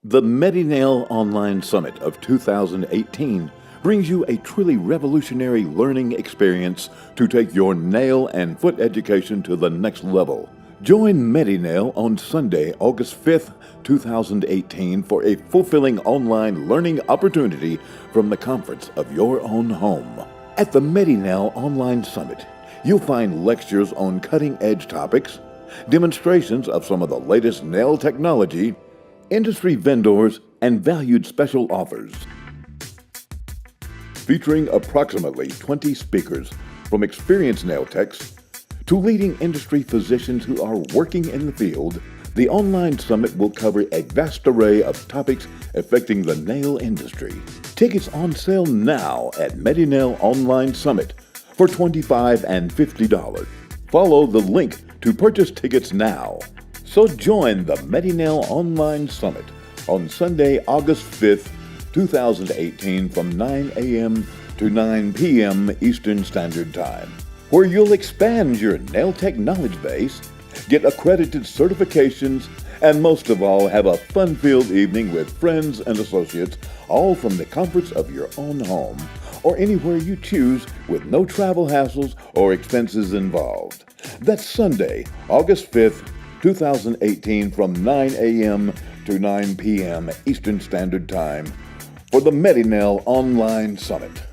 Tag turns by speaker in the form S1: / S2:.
S1: The Medinail Online Summit of 2018 brings you a truly revolutionary learning experience to take your nail and foot education to the next level. Join Medinail on Sunday, August 5th, 2018 for a fulfilling online learning opportunity from the comforts of your own home. At the Medinail Online Summit, you'll find lectures on cutting-edge topics, demonstrations of some of the latest nail technology, industry vendors, and valued special offers. Featuring approximately 20 speakers from experienced nail techs to leading industry physicians who are working in the field, the online summit will cover a vast array of topics affecting the nail industry. Tickets on sale now at Medinail Online Summit for $25 and $50. Follow the link to purchase tickets now. So join the Medinail Online Summit on Sunday, August 5th, 2018 from 9 a.m. to 9 p.m. Eastern Standard Time, where you'll expand your nail tech knowledge base, get accredited certifications, and most of all, have a fun-filled evening with friends and associates, all from the comforts of your own home or anywhere you choose with no travel hassles or expenses involved. That's Sunday, August 5th, 2018 from 9 a.m. to 9 p.m. Eastern Standard Time for the Medinail Online Summit.